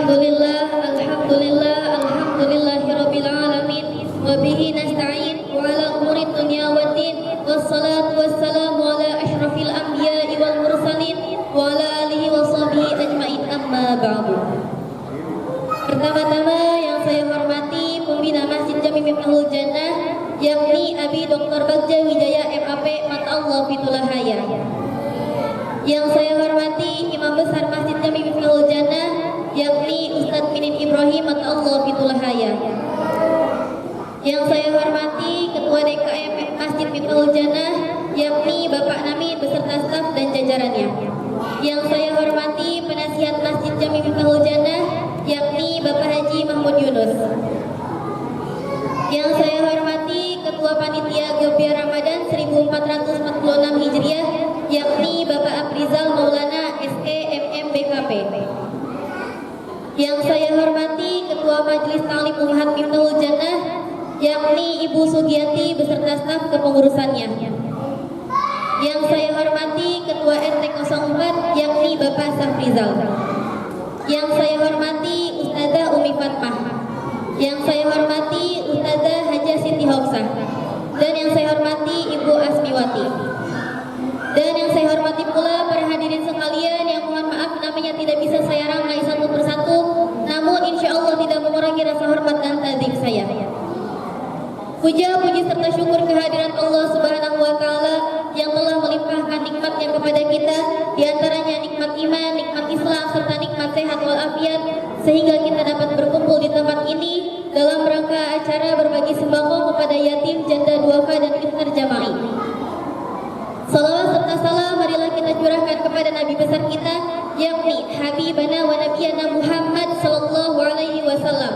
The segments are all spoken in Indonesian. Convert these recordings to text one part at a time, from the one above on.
Alhamdulillahirabbil alamin wa bihi nasta'in wa ala umuri dunya waddin wassalatu wassalamu ala asyrafil anbiya'i wal mursalin wa ala alihi wa sahbihi ajmain amma ba'du. Pertama-tama yang saya hormati pembina Masjid Jami Miftahul Jannah yakni Abi Dr. Bagja Wijaya MAP Mat'allah Fitulahaya. Yang saya hormati Imam Besar Masjid Jami Miftahul Jannah yakni Ustadz Minin Ibrahim Mat'allah Fitulahaya. Yang saya hormati Ketua DKM Masjid Miftahul Jannah yakni Bapak Namin beserta staf dan jajarannya. Yang saya hormati penasihat Masjid Jami Miftahul Jannah yakni Bapak Haji Mahmud Yunus. Yang saya hormati Ketua Panitia Gebiar Ramadan 1446 Hijriah yakni Bapak Aprizal Maulana SE MM BKP. Yang saya hormati Ketua Majelis Ta'lim Ummahat Miftahul Jannah yakni Ibu Sugiyati beserta staf kepengurusannya. Yang saya hormati Ketua RT 04 yakni Bapak Safrizal. Yang saya hormati Ustazah Umi Fatmah. Yang saya hormati Ustazah Hajah Siti Hofsah. Dan yang saya hormati Ibu Asmiwati. Dan yang saya hormati pula para hadirin sekalian yang mohon maaf namanya tidak bisa saya rangkai satu persatu, namun insya Allah tidak mengurangi rasa hormat dan ta'zim saya. Puja, puji serta syukur kehadiran Allah Subhanahu wa Ta'ala yang telah melimpahkan nikmatnya kepada kita, diantaranya nikmat iman, nikmat Islam, serta nikmat sehat walafiat, sehingga kita dapat berkumpul di tempat ini dalam rangka acara berbagi sembako kepada yatim, janda duafa dan iftar jama'i. Salawat serta salam marilah kita curahkan kepada Nabi besar kita yakni Habibana wa Nabiyana Muhammad sallallahu alaihi wasallam,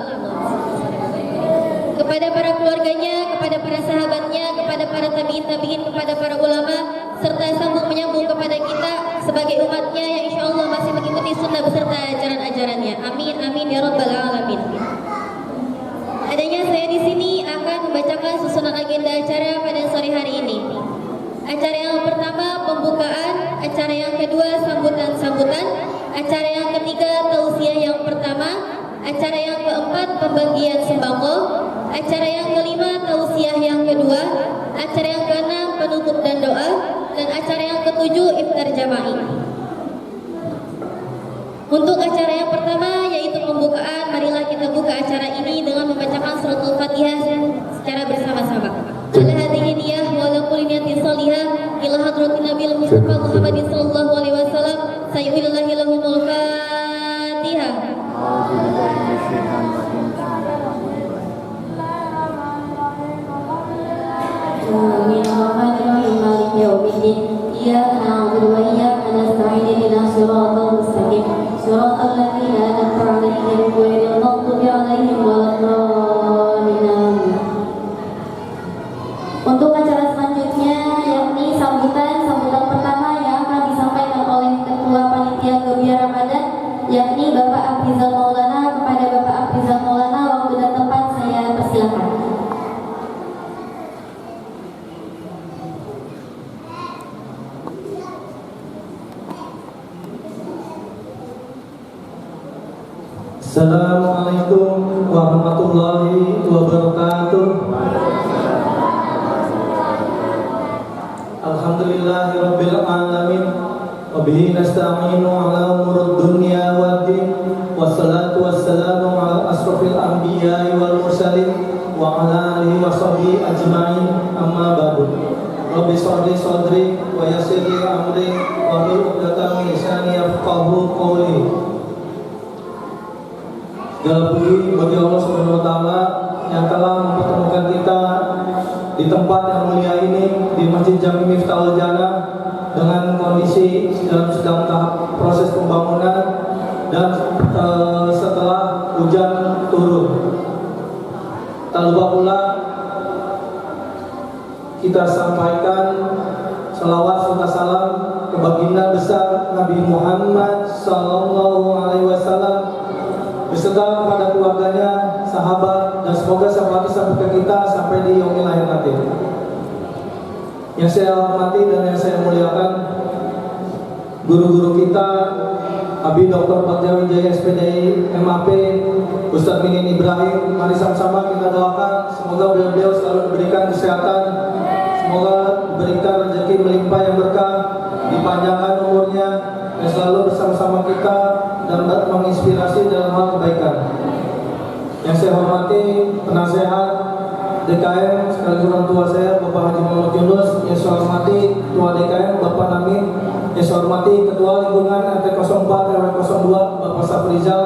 kepada para keluarganya, kepada para sahabatnya, kepada para tabi'in, kepada para ulama, serta sambung menyambung kepada kita sebagai umatnya yang insya Allah masih mengikuti sunnah beserta ajaran-ajarannya. Amin amin ya rabbal alamin. Adanya saya di sini akan membacakan susunan agenda acara pada sore hari ini. Acara yang pertama pembukaan, acara yang kedua sambutan-sambutan, acara yang ketiga tausiah yang pertama, acara yang keempat pembagian sembako, acara yang kelima tausiah yang kedua, acara yang keenam penutup dan doa, dan acara yang ketujuh iftar jama'i. Untuk acara yang pertama yaitu pembukaan, marilah kita buka acara ini dengan membacakan suratul Fatihah secara bersama-sama. Ala hadhihi niyah wa ala kulli niyatin salihah ila hadratin Nabil Mustafa Muhammadin sallallahu alaihi wasallam. Sayyidillahil lahumul Fatihah. Bismillahirrahmanirrahim. Maliki yaumiddin. Iyyaka na'budu wa iyyaka nasta'in. Ihdinas siratal mustaqim. Siratal ladzina an'amta 'alaihim ghairil maghdubi 'alaihim waladdallin. Untuk acara selanjutnya yakni sambutan pertama yang akan disampaikan oleh Ketua Panitia Gebiar Ramadan yakni Bapak Aprizal Maulana. Kepada Bapak Aprizal Maulana waktu dan tempat saya persilakan. Assalamualaikum warahmatullahi wabarakatuh. Alhamdulillahirabbil alamin wa bihi nasta'inu ala umurud dunya waddin wassalatu wassalamu ala asrofil anbiya'i wal mursalin wa ala alihi wa sahbihi ajma'in amma ba'du. Rabbi shrah sadri wa yassir li amri wa hlul 'uqdatam min lisani yafqahu qawli. Segala puji bagi Allah Subhanahu wa Ta'ala yang telah mempertemukan kita di tempat yang mulia ini, di Masjid Jami Miftahul Jannah, dengan kondisi dalam sedang tahap proses pembangunan dan setelah hujan turun. Tak lupa pula kita sampaikan salawat serta salam ke baginda besar Nabi Muhammad sallallahu alaihi wasallam beserta kepada keluarganya, sahabat, dan semoga syafaatnya sampai ke kita sampai di yaumil akhir nanti. Yang saya hormati dan yang saya muliakan, guru-guru kita, Abi Dr. Bagja Wijaya SPDI MAP, Ustadz Minin Ibrahim. Mari sama-sama kita doakan semoga beliau selalu diberikan kesehatan, semoga diberikan rezeki melimpah yang berkah, dipanjangkan umurnya, dan selalu bersama-sama kita dan menginspirasi dalam hal kebaikan. Yang saya hormati penasehat DKM sekaligus orang tua saya Bapak Haji Muhammad Yunus, yang saya hormati Ketua DKM Bapak Namin, yang saya hormati Ketua Lingkungan RT 04 RW 02 Bapak Safrizal,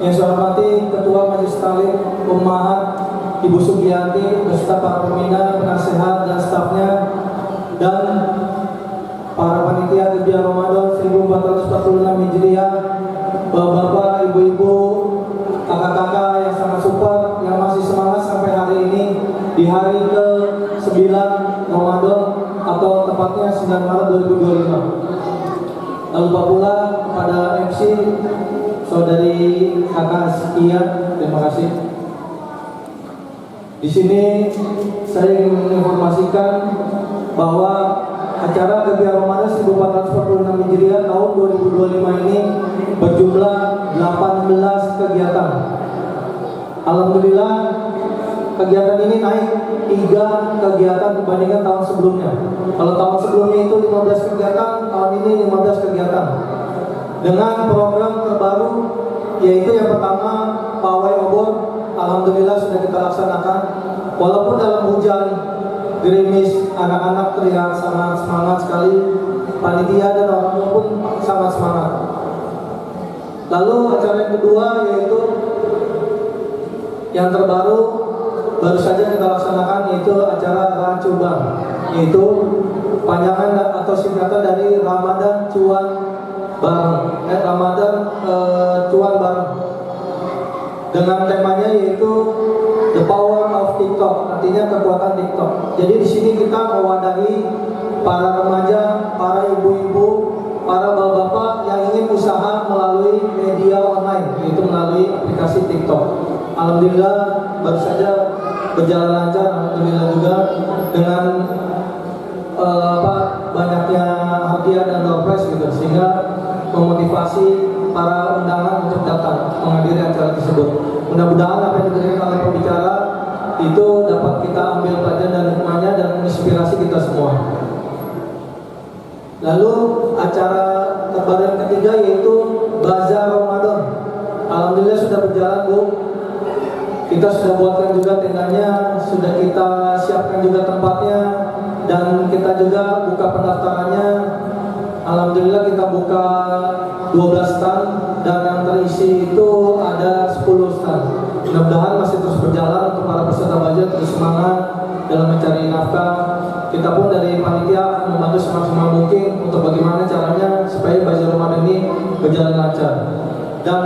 yang saya hormati Ketua Majelis Taklim Ummahat Ibu Sugianti beserta para pembina, penasehat dan stafnya, dan para panitia Gebiar Ramadan 1446 Hijriah, bapak-bapak, ibu-ibu, kakak-kakak yang sangat support, yang masih semangat sampai hari ini di hari ke-9 Ramadan atau tepatnya 9 Maret 2025. Lalu pula pada MC saudari kakak sekian, terima kasih. Di sini saya ingin menginformasikan bahwa acara Gebiar Ramadan 1446 Hijriah tahun 2025 ini berjumlah 18 kegiatan. Alhamdulillah kegiatan ini naik 3 kegiatan dibandingkan tahun sebelumnya. Kalau tahun sebelumnya itu 15 kegiatan, tahun ini 15 kegiatan. Dengan program terbaru yaitu yang pertama pawai obor, alhamdulillah sudah kita laksanakan. Walaupun dalam hujan gerimis, anak-anak terlihat sangat semangat sekali, panitia dan orang tua pun sangat semangat. Lalu acara yang kedua yaitu yang terbaru baru saja kita laksanakan, yaitu acara Racubang, yaitu panjangan atau singkatan dari Ramadan Cuan Bareng, Ramadan Cuan Bareng, dengan temanya yaitu The Power of TikTok, artinya kekuatan TikTok. Jadi di sini kita mewadahi para remaja, para ibu-ibu, para bapak-bapak yang ingin usaha melalui media online, yaitu melalui aplikasi TikTok. Alhamdulillah baru saja berjalan lancar, alhamdulillah juga dengan banyaknya hadiah dan door prize gitu, sehingga memotivasi para undangan untuk datang menghadiri acara tersebut. Mudah-mudahan apa yang diberikan oleh pembicara itu dapat kita ambil pelajaran dan hikmahnya dan menginspirasi kita semua. Lalu acara terbaru yang ketiga yaitu Bazar Ramadan. Alhamdulillah sudah berjalan, Bu. Kita sudah buatkan juga tendanya, sudah kita siapkan juga tempatnya, dan kita juga buka pendaftarannya. Alhamdulillah kita buka 12 stand dan yang terisi itu ada 10 stand. Mudah-mudahan masih terus berjalan untuk para peserta bazar, terus semangat dalam mencari nafkah. Kita pun dari panitia membantu semaksimal mungkin untuk bagaimana caranya supaya bazar Ramadan ini berjalan lancar. Dan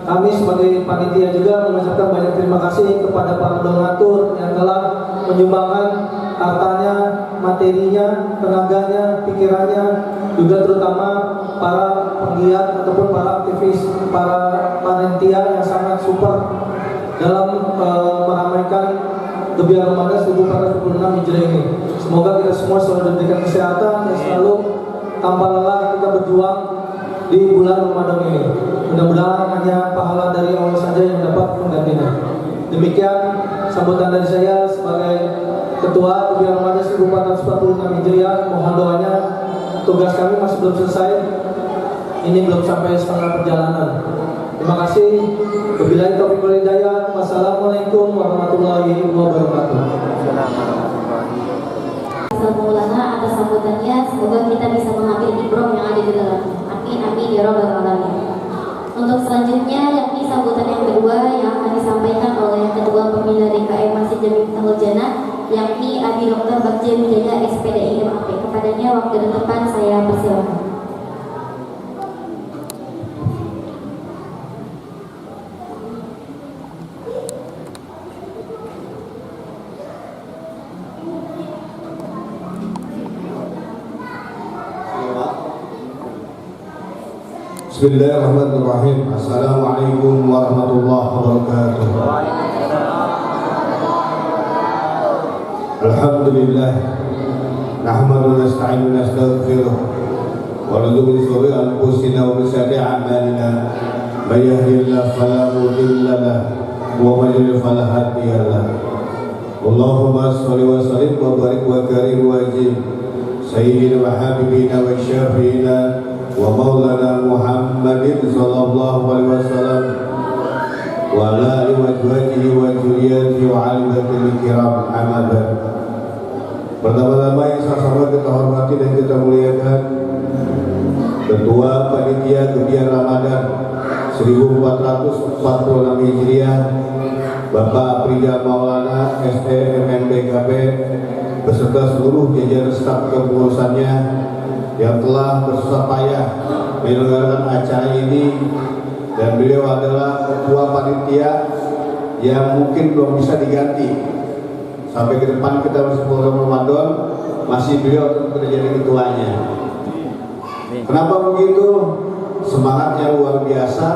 kami sebagai panitia juga mengucapkan banyak terima kasih kepada para donatur yang telah menyumbangkan hartanya, materinya, tenaganya, pikirannya, juga terutama para penggiat ataupun para aktivis, para panitia yang sangat support dalam meramaikan Gebiar Ramadan 1446 Hijriah ini. Semoga kita semua selalu diberikan kesehatan dan selalu tanpa lelah kita berjuang di bulan Ramadan ini. Mudah-mudahan hanya pahala dari Allah saja yang dapat menggantinya. Demikian sambutan dari saya sebagai Ketua Gebiar Ramadan 1446 Hijriah. Mohon doanya, tugas kami masih belum selesai. Ini belum sampai setengah perjalanan. Terima kasih. Wabillahi taufiq wal hidayah. Wassalamualaikum warahmatullahi wabarakatuh. Maulana atas sambutannya, semoga kita bisa mengambil ibrah yang ada di dalamnya. Amin amin ya rabbal alamin. Untuk selanjutnya yakni sambutan yang kedua yang akan disampaikan oleh Ketua Pembina DKM Masjid Jami Miftahul Jannah, yakni Abi Dr. Bagja Wijaya SPDI MAP. Kepadanya waktu dan tempat saya persilakan. Bismillahirrahmanirrahim. Assalamualaikum warahmatullahi wabarakatuh. Alhamdulillah. Nahmadu wa nasta'inu wa nastaghfiruh. ونعوذ من شرور أنفسنا ومن سيئات أعمالنا من يهده الله فلا مضل له ومن يضلل فلا هادي له اللهم صل وسلم وبارك وكرم وأجل سيدنا وحبيبنا وشافينا ومولانا محمد صلى الله عليه وسلم وعلى آله وأزواجه وذريته وعلى الكرام أما بعد. Pertama-tama yang sama-sama kita hormati dan kita muliakan Ketua Panitia Kegiatan Ramadan 1446 Hijriah Bapak Prida Maulana SDMMBKP beserta seluruh jajaran staf kepengurusannya yang telah bersusah payah menyelenggarakan acara ini, dan beliau adalah ketua panitia yang mungkin belum bisa diganti sampai ke depan kita masih bulan Ramadan, masih beliau tetap menjadi ketuanya. Kenapa begitu? Semangatnya luar biasa,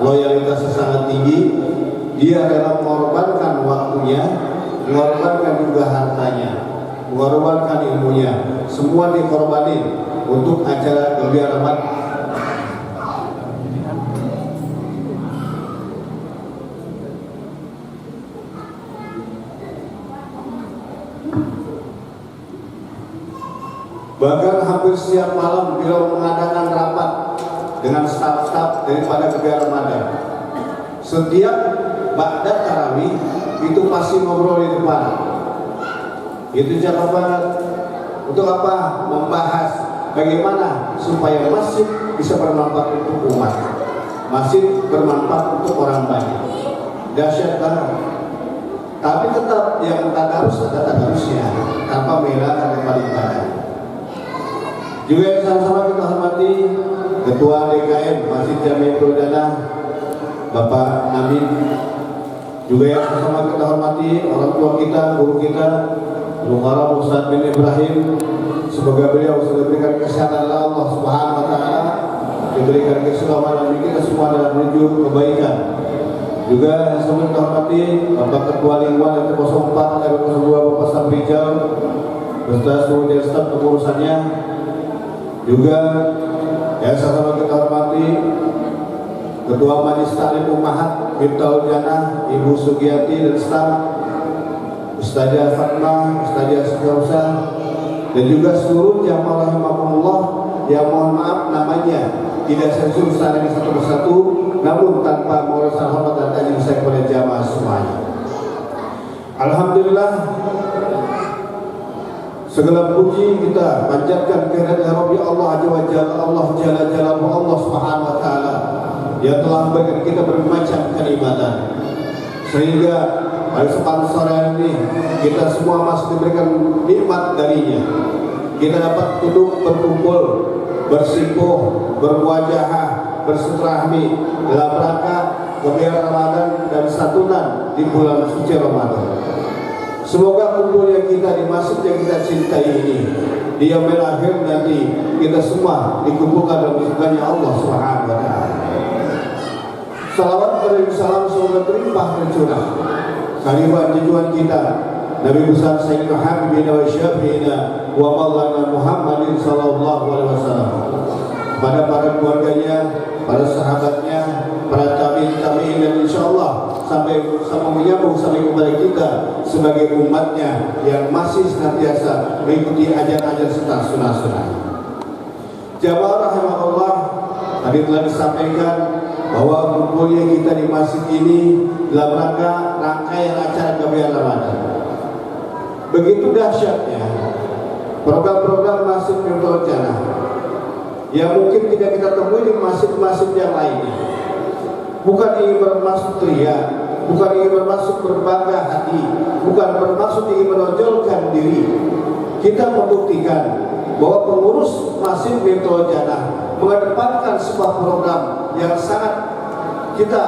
loyalitasnya sangat tinggi. Dia rela mengorbankan waktunya, mengorbankan juga hartanya, mengorbankan ilmunya, semua dikorbanin untuk acara kegiatan Ramadan. Bahkan hampir setiap malam beliau mengadakan rapat dengan staf-staf daripada kegiatan Ramadan. Setiap ba'da tarawih itu pasti ngobrol di depan. Itu cara banget. Untuk apa? Membahas bagaimana supaya masjid bisa bermanfaat untuk umat, masjid bermanfaat untuk orang banyak. Dahsyat banget. Tapi tetap yang tadarus ada tadarusnya, tanpa menghilangkan tempat ibadah. Juga yang sama-sama kita hormati Ketua DKM Masjid Jamiatul Jannah Bapak Amin. Juga yang sama-sama kita hormati orang tua kita, guru kita Al-Mukarram Ustaz bin Ibrahim. Semoga beliau sudah diberikan kesehatan oleh Allah Subhanahu wa taala, diberikan keselamatan kita semua dalam menuju kebaikan. Juga yang sama kita hormati Bapak Ketua Lingkungan RT 04 RT 02 Bapak Sabrijal beserta seluruh staf kepengurusannya. Juga yang sama kita hormati Ketua Majelis Taklim Ummahat Miftaul Jannah Ibu Sugiati dan staf, Ustazah Fatma, Ustazah Sugausa, dan juga seluruh jamaah rahimahumullah yang mohon maaf namanya tidak saya sebut secara satu persatu, namun tanpa mengurangi hormat dan tajam saya kepada jamaah semuanya. Alhamdulillah, segala puji kita panjatkan kehadirat Rabbi Allah Azza wa Jalla, Allah Jalla Jalaluhu, Allah Subhanahu wa taala yang telah memberikan kita bermacam kenikmatan, sehingga pada kesempatan sore ini kita semua masih diberikan nikmat darinya. Kita dapat duduk berkumpul, bersimpuh, bermuajahah, bersilaturahmi dalam rangka kegiatan Ramadan dan santunan di bulan suci Ramadan. Semoga kumpulnya kita di masjid yang kita cintai ini di yaumil akhir nanti kita semua dikumpulkan dalam surganya Allah Subhanahu wa taala. Salawat dan salam semoga terlimpah tercurah kalimat junjungan kita Nabi besar Sayyidina Habibina wa Syafiina wa Maulana Muhammadin sallallahu alaihi wasallam, pada para keluarganya, para sahabatnya, para tabi'in dan insyaallah sampai menyambung sampai kepada kita sebagai umatnya yang masih senantiasa mengikuti ajaran-ajaran serta sunnah-sunnah. Jamaah rahimahullah, tadi telah disampaikan bahwa kumpulnya kita di masjid ini dalam rangkaian acara kegiatan Ramadan. Begitu dahsyatnya program-program Masjid Miftaul Jannah yang mungkin tidak kita temui di masjid-masjid yang lainnya. Bukan ingin bermaksud ria, bukan ingin bermaksud berbangga hati, bukan bermaksud ingin menonjolkan diri. Kita membuktikan bahwa pengurus Masjid Miftaul Jannah mengedepankan sebuah program yang sangat kita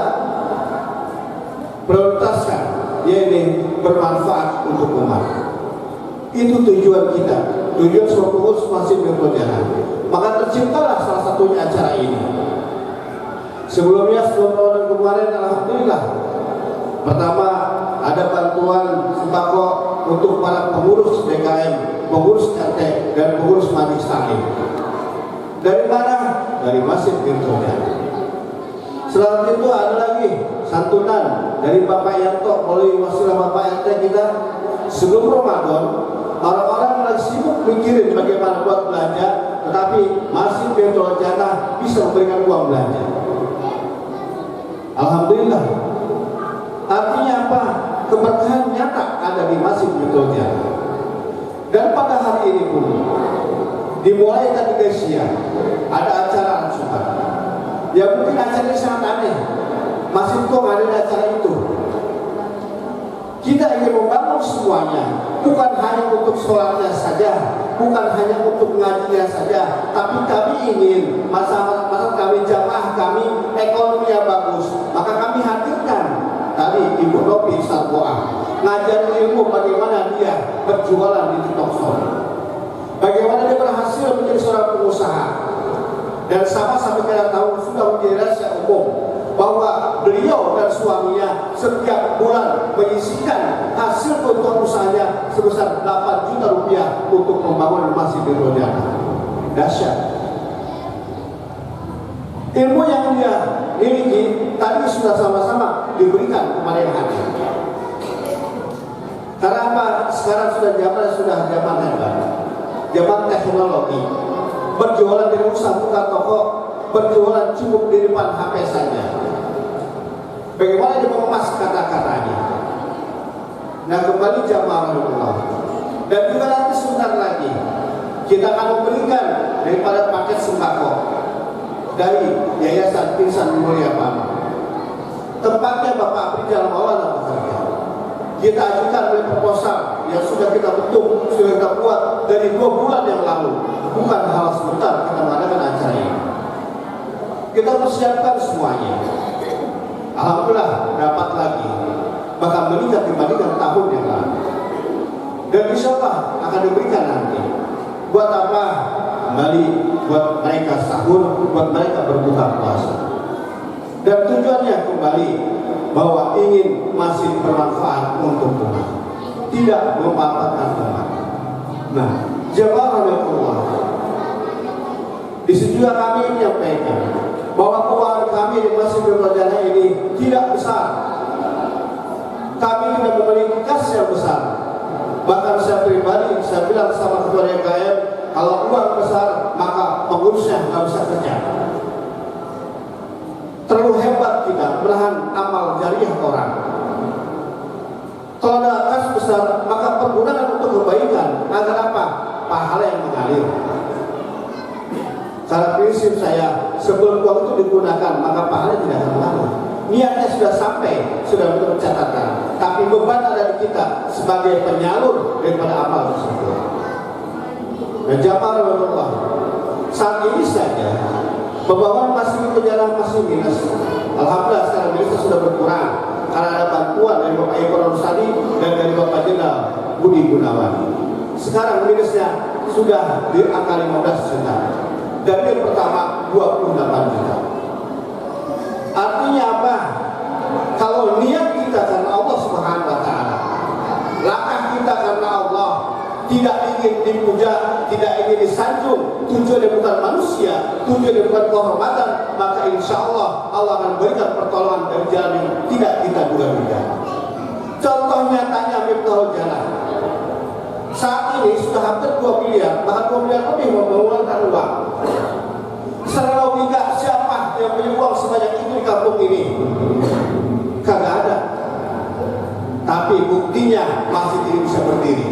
prioritaskan, yaitu bermanfaat untuk umat. Itu tujuan kita, tujuan sebuah pengurus Masjid Miftaul Jannah. Maka terciptalah salah satunya acara ini. Sebelum tahun kemarin, alhamdulillah, pertama ada bantuan sembako untuk para pengurus DKM, pengurus RT, dan pengurus Majelis Taklim. Dari mana? Dari Masjid Baitul Jannah. Selain itu ada lagi santunan dari Bapak Yanto melalui wasilah Bapak RT kita. Sebelum Ramadan, orang-orang lagi sibuk mikirin bagaimana buat belanja, tetapi Masjid Baitul Jannah bisa memberikan uang belanja. Alhamdulillah. Artinya apa? Keberkahan nyata ada di Masjid Baitul Jannah. Dan pada hari ini pun dimulai tadi guys ya, ada acara Jumat. Ya mungkin acaranya sangat aneh. Masih kok ada acara itu. Kita ingin membangun semuanya, bukan hanya untuk sholatnya saja, bukan hanya untuk ngajinya saja, tapi kami ingin masalah kami, jamaah kami, ekonominya bagus. Maka kami hadirkan tadi Ibu Nopi Sarboah ngajar ilmu bagaimana dia berjualan di TikTok Shop, bagaimana dia berhasil menjadi seorang pengusaha. Dan sama-sama kita tahu sudah menjadi rahasia umum bahwa beliau dan suaminya setiap bulan menyisihkan hasil keuntungan usahanya sebesar 8 juta rupiah untuk membangun Masjid Baitul Jannah. Dahsyat. Ilmu yang dia miliki tadi sudah sama-sama diberikan kepada yang hadir. Karena apa? Sekarang sudah zaman hebat, zaman teknologi. Berjualan tidak usah buka toko, berjualan cukup di depan HP saja. Bagaimana dia mengemas kata-katanya. Nah kembali jamaah Allah. Dan juga nanti sebentar lagi kita akan memberikan daripada paket sembako dari Yayasan Insan Mulia Pama. Tempatnya Bapak Aprijal Maulana bekerja. Kita ajukan oleh proposal yang sudah kita bentuk, sudah kita buat dari 2 bulan yang lalu. Bukan hal sebentar kita mengadakan acara ini. Kita persiapkan semuanya. Alhamdulillah dapat lagi, bahkan meningkat dibandingkan tahun yang lalu. Dan insya Allah akan diberikan nanti. Buat apa? Kembali buat mereka sahur, buat mereka berbuka puasa. Dan tujuannya kembali bahwa ingin masih bermanfaat untuk umat, tidak memanfaatkan umat. Nah, jamaah Allah, di sini juga kami menyampaikan bahwa keuangan kami di Masjid Baitul Jannah ini tidak besar. Kami tidak memiliki kas yang besar. Bahkan saya pribadi, saya bilang sama ketua DKM, kalau uang besar maka pengurusnya nggak bisa kerja. Terlalu hebat kita menahan amal jariah orang. Kalau ada kas besar, maka pergunakan untuk kebaikan. Agar apa? Pahala yang mengalir. Cara prinsip saya, sebelum uang itu digunakan, maka pahala tidak akan mengalir. Niatnya sudah sampai, sudah menurut catatan. Tapi beban ada di kita sebagai penyalur daripada amal tersebut. Dan jamaah Allah, saat ini saja pembangunan Masjid Baitul Jannah masih minus. Alhamdulillah sekarang minusnya sudah berkurang karena ada bantuan dari Bapak Ekonom Sadi dan dari Bapak Jenderal Budi Gunawan. Sekarang minusnya sudah di angka 15 juta. Dan yang pertama 28 juta. Artinya apa? Kalau niat kita karena Allah Subhanahu wa taala, langkah kita karena Allah, tidak ingin dipuja, tidak ingin disanjung, tujuannya bukan manusia, tujuannya bukan kehormatan, maka insya Allah Allah akan berikan pertolongan dari jalan yang tidak kita duga-duga. Contoh nyatanya Miftahul Jannah. Saat ini sudah hampir 2 miliar, bahkan 2 miliar lebih mengeluarkan uang. Secara logika, siapa yang punya uang sebanyak itu di kampung ini? Kagak ada. Tapi buktinya masjid ini bisa berdiri.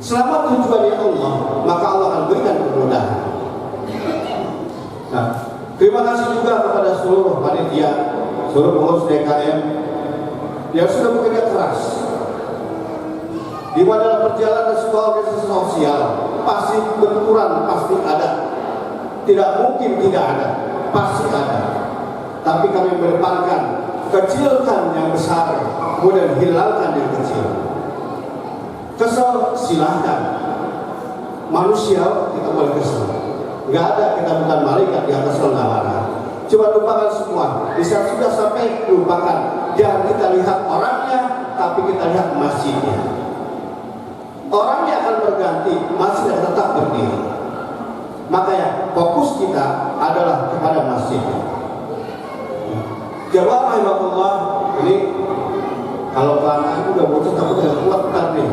Selama tujuannya Allah, maka Allah akan berikan kemudahan. Nah, terima kasih juga kepada seluruh panitia, seluruh pengurus DKM yang sudah bekerja keras. Di mana dalam perjalanan sebuah organisasi sosial pasti benturan, pasti ada. Tidak mungkin tidak ada, pasti ada. Tapi kami mengedepankan kecilkan yang besar, kemudian hilangkan yang kecil. Kesel silahkan. Manusia kita boleh kesel. Gak ada, kita bukan malaikat yang kesel gak marah. Coba lupakan semua. Di saat sudah sampai lupakan. Jangan kita lihat orangnya, tapi kita lihat masjidnya. Orangnya akan berganti, masjid tetap berdiri. Makanya fokus kita adalah kepada masjid. Jamaah rahimahullah, ini kalau kelamaan udah bocor takut gak kuat ntar nih.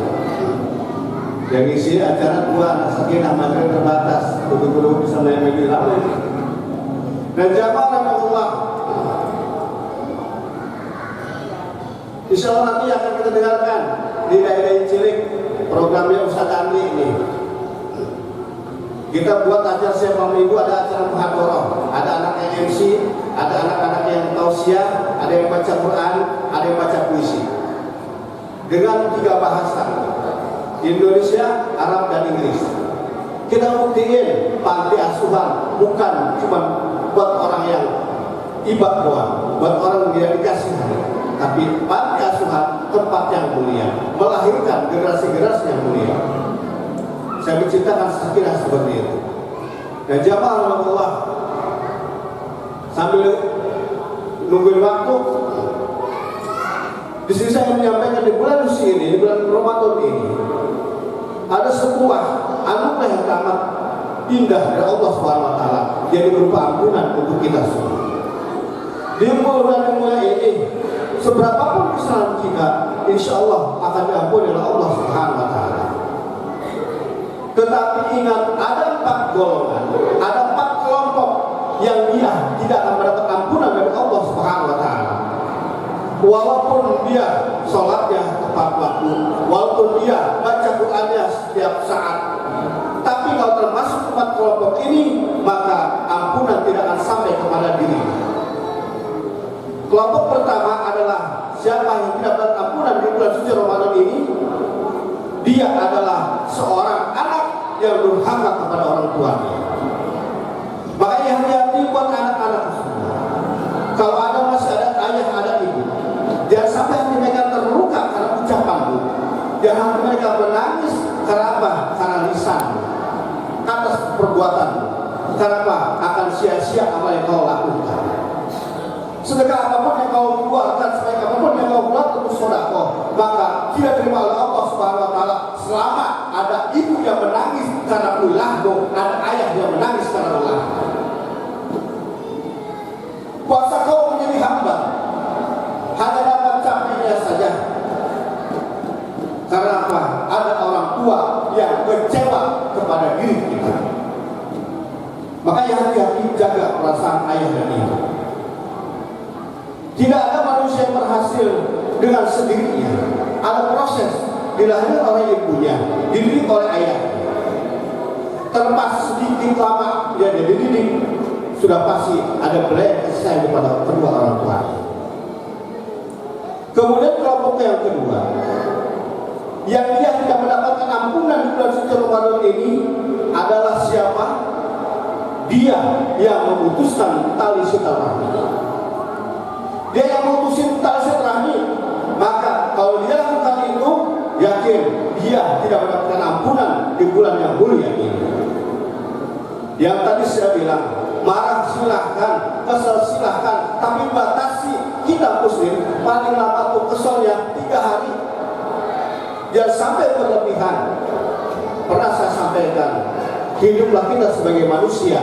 Yang isi acara dua anak sakinah maghrib terbatas, betul-betul bisa main-main lama ini. Dan jamaah rahimahullah, insya Allah nanti akan kita dengarkan di daerah Cilik programnya Ustaz Andi ini. Kita buat acara setiap minggu, ada acara muhadharah, ada anak yang MC, ada anak-anak yang tausiah, ada yang baca Quran, ada yang baca puisi. Dengan 3 bahasa, Indonesia, Arab, dan Inggris. Kita buktiin panti asuhan bukan cuma buat orang yang ibad doang, buat orang yang dikasih, tapi panti asuhan tempat yang mulia, melahirkan generasi-generasi yang mulia. Saya menceritakan sakinah seperti itu. Dan jamaah Allah, sambil nungguin waktu, di sini saya menyampaikan di bulan suci ini, di bulan Ramadan ini, ada sebuah anugerah yang amat indah dari Allah SWT, jadi berupa ampunan untuk kita semua. Di bulan yang mulia ini, seberapapun kesalahan kita, insya Allah akan diampuni oleh Allah SWT. Tetapi ingat, ada 4 golongan, ada 4 kelompok yang dia tidak akan mendapat ampunan dari Allah SWT. Walaupun dia sholatnya tepat waktu, walaupun dia baca Qurannya setiap saat, tapi kalau termasuk 4 kelompok ini, maka ampunan tidak akan sampai kepada diri. Kelompok pertama adalah siapa yang tidak dapat ampunan di bulan suci Ramadan ini, dia adalah seorang anak yang durhaka kepada orang tuanya. Makanya hati-hati buat anak-anak semua. Kalau ada masih ada ayah, ada ibu, jangan sampai hati mereka terluka karena ucapanmu. Jangan hati mereka menangis karena apa? Karena lisan atas perbuatanmu. Karena apa? Akan sia-sia apa yang kau lakukan. Sedekah apapun yang kau keluarkan, sebaik apapun yang kau buat untuk sedekah, maka tidak terima oleh Allah Subhanahu wa taala selama ada ibu yang menangis karena ulahmu, ada ayah yang menangis karena ulahmu. Puasa kau menjadi hamba hanya dapat capeknya saja. Karena apa? Ada orang tua yang kecewa kepada diri kita. Makanya hati-hati jaga perasaan ayah dan ibu. Tidak ada manusia yang berhasil dengan sendirinya. Ada proses dilahirkan oleh ibunya, dididik oleh ayahnya. Terlepas sedikit lama dia dididik, sudah pasti ada belas kasih sayang kepada kedua orang tua. Kemudian kelompok yang kedua, yang dia tidak mendapatkan ampunan di bulan suci Ramadan ini adalah siapa? Dia yang memutuskan tali silaturahmi. Dia yang memutuskan tali silaturahmi, maka kalau dia lakukan itu, yakin dia tidak mendapatkan ampunan di bulan yang mulia ini. Yang tadi saya bilang, marah silahkan, kesel silahkan, tapi batasi kita muslim paling lama tuh keselnya 3 hari. Jangan sampai berlebihan. Pernah saya sampaikan, hiduplah kita sebagai manusia,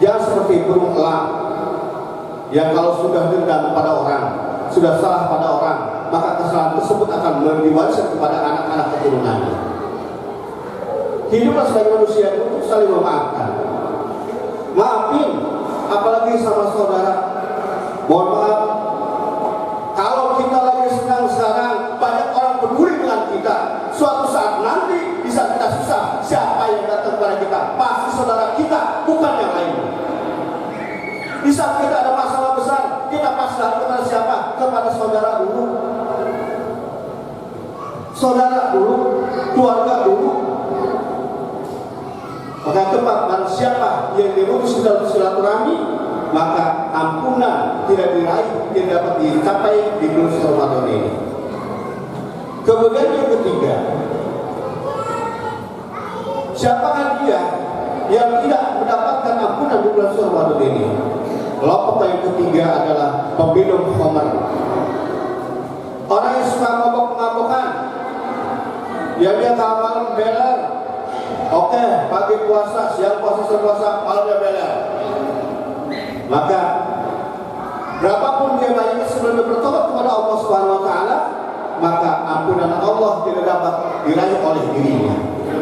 jangan seperti burung elang yang kalau sudah dendam pada orang, sudah salah pada orang, maka kesalahan tersebut akan diwariskan kepada anak-anak keturunannya. Hiduplah sebagai manusia untuk saling memaafkan. Maafin, apalagi sama saudara. Mohon maaf, kalau kita lagi senang sekarang, banyak orang peduli dengan kita. Suatu saat nanti bisa kita susah, siapa yang datang kepada kita? Pasti saudara kita, bukan yang lain. Di saat kita ada masalah besar, kita pasti lari kepada siapa? Kepada saudara dulu. Saudara dulu, keluarga dulu. Maka tempat barang siapa yang dirumus dalam silaturahmi, maka ampunan tidak diraih, tidak dapat dicapai di bulan Ramadan ini. Kemudian yang ketiga, siapakah dia yang tidak mendapatkan ampunan di bulan Ramadan ini? Kelompok yang ketiga adalah peminum khamr. Orang yang suka mabok-mabokan, yang dia malam beler, Oke, pagi puasa, siang puasa, sore puasa, malamnya bela. Maka berapapun dia banyak sebelum bertobat kepada Allah Subhanahu wa taala, maka ampunan Allah tidak dapat diraih oleh dirinya.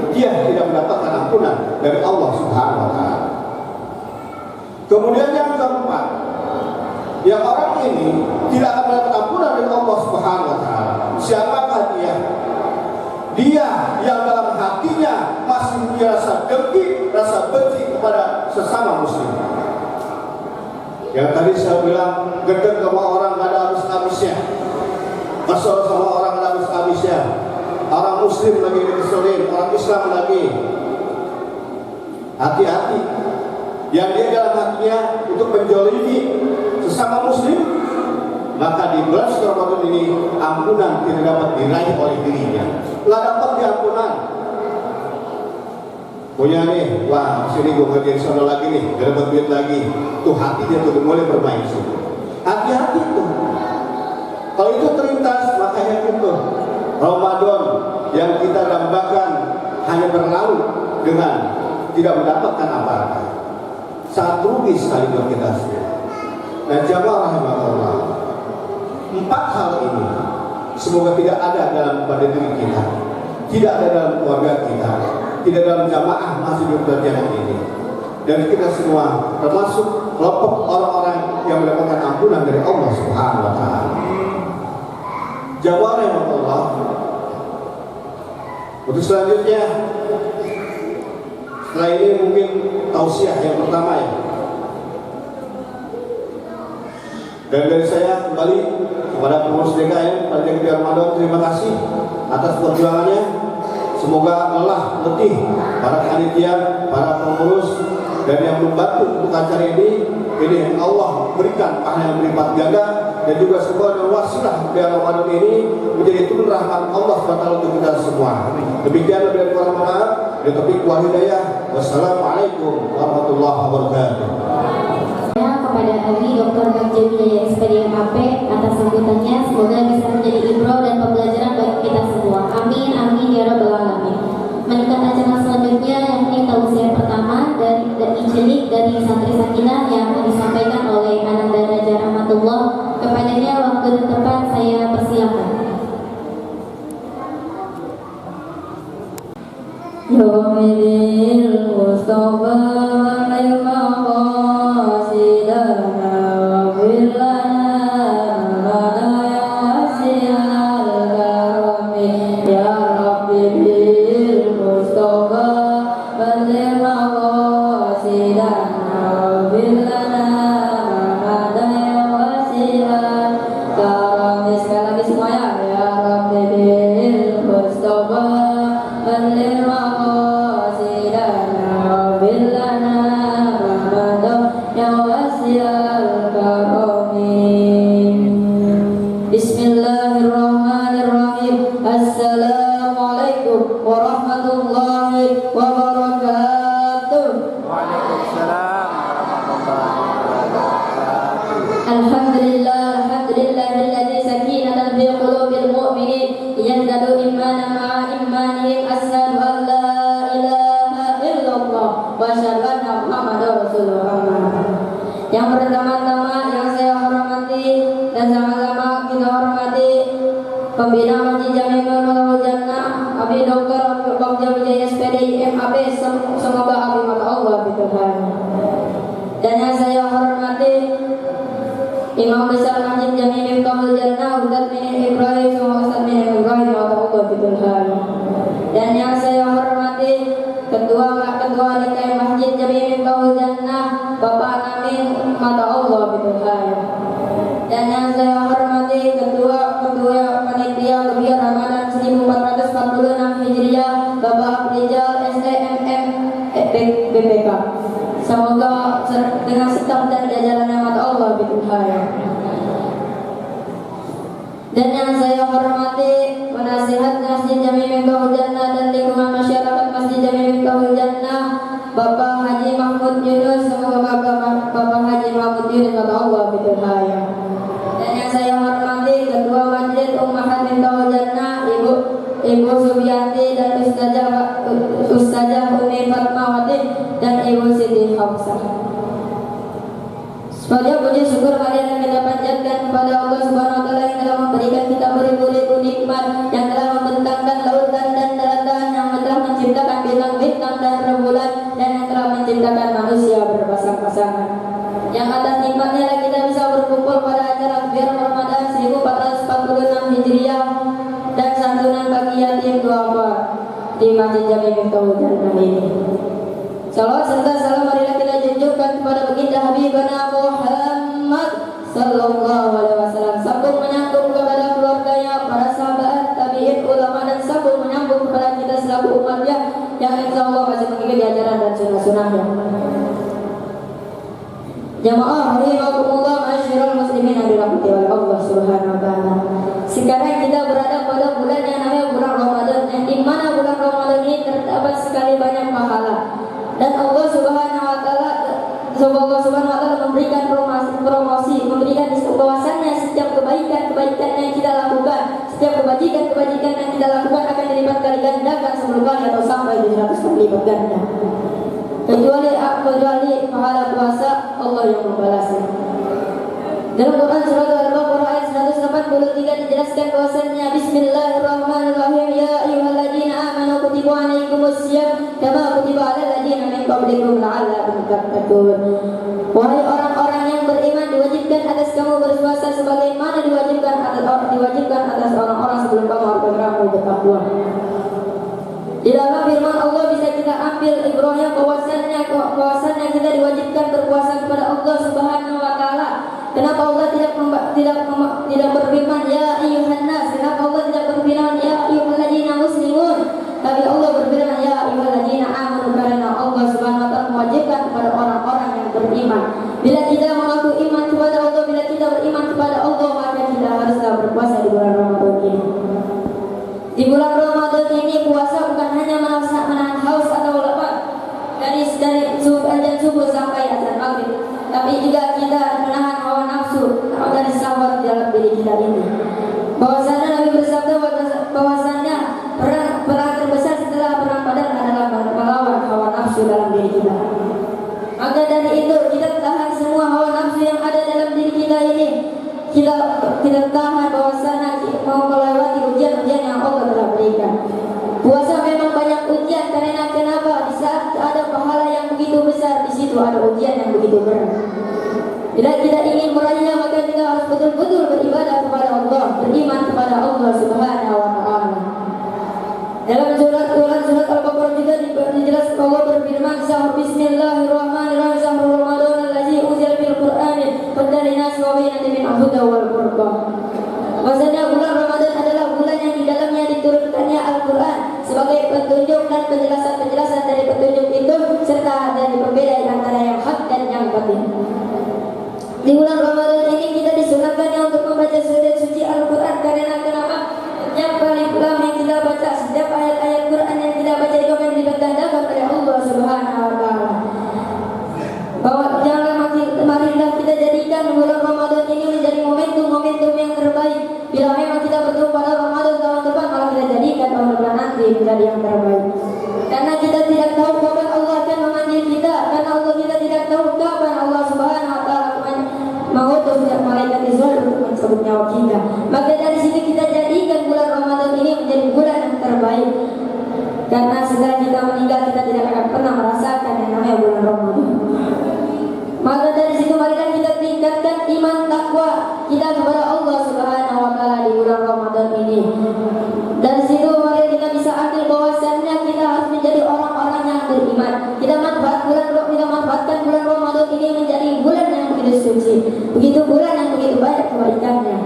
Dia tidak mendapatkan ampunan dari Allah Subhanahu wa taala. Kemudian yang keempat, yang orang ini tidak akan mendapat ampunan dari Allah Subhanahu wa taala. Siapakah dia? Dia yang dalam hatinya masih punya rasa dengki, rasa benci kepada sesama muslim. Yang tadi saya bilang, gedeg sama orang gak ada habis-habisnya, kesel sama orang gak ada habis-habisnya. Orang muslim lagi dikeselin, orang Islam lagi. Hati-hati. Yang dia dalam hatinya untuk menjolimi sesama muslim, maka di bulan Ramadan ini ampunan tidak dapat diraih oleh dirinya. Nggak dapat diampunan. Punya nih, wah sini gue ngerjain sono lagi nih, gak dapat duit lagi. Tuh hati dia tuh mulai bermain situ. Hati-hati tuh. Kalau itu terlintas, makanya itu Ramadan yang kita dambakan hanya berlalu dengan tidak mendapatkan apa-apa. Sangat rugi sekali buat kita semua. Nah, jamaah rahimahullah, 4 hal ini semoga tidak ada dalam pada diri kita, tidak ada dalam keluarga kita, tidak dalam jamaah masjid berjamaah ini. Dan kita semua termasuk kelompok orang-orang yang mendapatkan ampunan dari Allah Subhanahu wa taala. Jamaah rahimahullah. Untuk selanjutnya, setelah ini mungkin tausiah yang pertama ya. Dan dari saya kembali kepada pengurus DKM pada Jakarta Ramadan, terima kasih atas perjuangannya. Semoga lelah letih para panitia, para pengurus dan yang membantu untuk acara ini Allah berikan pahala yang berlipat ganda, dan juga semoga wasilah biar Ramadan ini menjadi turun rahmat Allah SWT untuk kita semua. Demikian lebih kurang maaf, dan taufiq wal hidayah. Wassalamualaikum warahmatullahi wabarakatuh. Kepada Abi Dr. Bagja Wijaya SPD MAP atas sambutannya, semoga bisa menjadi ibrah dan pembelajaran bagi kita semua. Amin amin ya rabbal alamin. Meningkat acara selanjutnya yakni tausiah pertama dari Ijelik dari Santri Sakinah yang disampaikan oleh Ananda Raja Rahmatullah. Kepadanya waktu dan tempat saya persilakan. Yomidil Mustafa Bismillahirrahmanirrahim. Assalamualaikum warahmatullahi wabarakatuh. Waalaikumsalam warahmatullahi wabarakatuh. Alhamdulillahilladzi sakinatan fi qulubil mu'minin yazdadu imanan ma'a imanihim. Asyhadu an la ilaha illallah wa asyhadu anna Muhammadar Rasulullah. Yang pertama-tama yang saya hormati dan sama-sama kita hormati Pembina Masjid Jami Nurul Jannah Abi Dr. Bagja Wijaya SPD MAP, semoga abi mata Allah Tuhan. Dan yang saya hormati Imam Besar Masjid Jami Miftahul Jannah Ustaz Minin Ibrahim, semoga Ustaz Minin Ibrahim mata Allah Tuhan. Dan yang saya hormati Ketua DKM Masjid Jami Miftahul Jannah Bapak Amin mata Allah Tuhan. Dan yang saya hormati Ketua Panitia Kebiar Ramadan 1446 Hijriah Bapak Rijal SDMM BPK. Semoga dengan staf dan jajaran rahmat Allah Tuhan. Dan yang saya hormati penasihat Masjid Jami Miftahul Jannah dan lingkungan masyarakat Masjid Jami Miftahul Jannah Bapak Haji Mahmud Yunus, semoga Bapak Haji Mahmud Yunus mata Allah Tuhan. Dan yang saya hormati Ketua Majelis Ummahat Miftahul Jannah Ibu Subianti dan Ustazah saja Umi Fatmawati dan Ibu Siti Hafsah. Sebagai puji syukur kalian yang kita panjatkan kepada Allah Subhanahu wa taala yang telah memberikan kita beribu-ribu nikmat, yang telah membentangkan lautan dan daratan, yang telah menciptakan bintang-bintang dan rembulan, dan yang telah menciptakan manusia berpasang-pasangan. Yang atas nikmatnya kita bisa berkumpul pada acara Biar Ramadan 1446 Hijriah dan santunan bagi yatim duafa di Masjid Jami Miftahul Jannah ini. Salawat serta salam marilah kita junjungkan kepada baginda Habibana Muhammad sallallahu alaihi wasallam. Sambung menyambung kepada keluarganya, para sahabat, tabi'in, ulama, dan sambung menyambung kepada kita selaku umatnya yang insyaallah masih mengikuti ajaran dan sunnah-sunnahnya. Jamaah rahimakumullah, ma'asyiral muslimin yang dirahmati oleh Allah Subhanahu wa taala. Sekarang kita berada pada bulan yang namanya bulan Ramadan, yang di mana bulan Ramadan ini terdapat sekali banyak pahala. Dan Allah Subhanahu wa taala memberikan promosi, memberikan bahwasannya setiap kebaikan yang kita lakukan, setiap kebajikan yang kita lakukan akan dilipat kali gandakan 10 kali atau sampai 100 kali lipat ganda. Kecuali pahala puasa, Allah yang membalasnya. Dalam Quran surat Al-Baqarah ayat 183 dijelaskan bahwasannya Bismillahirrahmanirrahim, ya ayyuhalladzina amanu kutiba alaikumusiyam kama kutiba alal ladzina min qablikum la'allakum tattaqun. Wahai orang-orang yang beriman, diwajibkan atas kamu berpuasa sebagaimana diwajibkan atas orang-orang sebelum kamu agar kamu bertakwa. Di dalam firman Allah bisa kita ambil ibrahnya bahwasannya kita diwajibkan berpuasa kepada Allah Subhanahu wa taala. Kenapa Allah tidak berfirman ya ayyuhan nas? Kenapa Allah tidak berfirman ya ayyuhalladzina muslimun? Tapi Allah berfirman ya ayyuhalladzina amanu, karena Allah Subhanahu wa taala mewajibkan kepada orang-orang yang beriman. Bila kita mengaku iman kepada Allah, bila kita beriman kepada Allah, maka kita haruslah berpuasa di bulan Ramadan ini. Di bulan Ramadan ini puasa bukan hanya menahan haus atau lapar dari azan subuh sampai azan maghrib, tapi juga kita menahan hawa nafsu dari syahwat dalam diri kita ini. Bahwasanya Nabi bersabda bahwasanya perang terbesar setelah perang Badar adalah melawan hawa nafsu dalam diri kita. Maka dari itu kita tahan semua hawa nafsu yang ada dalam diri kita ini. Kita tahan bahwasanya mau melewati ujian-ujian yang Allah telah berikan. Puasa memang banyak ujian, karena kenapa? Di saat ada pahala yang begitu besar, di situ ada ujian yang begitu berat. Bila kita ingin meraihnya, maka kita harus betul-betul beribadah kepada Allah, beriman kepada Allah Subhanahu wa taala. Dalam surat Al-Baqarah juga dijelaskan Allah berfirman, Bismillahirrahmanirrahim, Syahrul Ramadan allazi unzila fil Qur'ani hudan linnas wa bayyinatin minal huda wal furqan. Maksudnya bulan Ramadan adalah bulan yang di dalamnya diturunkannya Al-Quran sebagai petunjuk dan penjelasan dari petunjuk itu, serta dari pembeda antara yang hak dan yang batin. Di bulan Ramadan ini kita disunahkannya untuk membaca surat suci Al-Quran, karena kenapa? Setiap alif lam yang kita baca, setiap ayat-ayat Quran yang kita baca itu akan dilipat gandakan oleh Allah Subhanahu wa taala. Marilah kita jadikan bulan Ramadan ini menjadi momentum yang terbaik. Bila memang kita bertemu pada Ramadan tahun depan, malah kita jadikan tahun depan nanti menjadi yang terbaik. Karena kita tidak tahu kapan Allah akan memanggil kita, karena kita tidak tahu kapan Allah Subhanahu wa taala mengutus malaikat Israel untuk mencabut nyawa kita. Maka dari situ kita jadikan bulan Ramadan ini menjadi bulan yang terbaik. Karena setelah kita meninggal, kita tidak akan pernah merasakan yang namanya bulan Ramadan. Maka dari situ marilah kita tingkatkan iman takwa kita kepada Allah Subhanahu wa taala di bulan Ramadan ini. Dari situ mari kita bisa ambil bahwasannya kita harus menjadi orang-orang yang beriman. Kita manfaatkan bulan Ramadan ini menjadi bulan yang begitu suci, begitu bulan yang begitu banyak kebaikannya.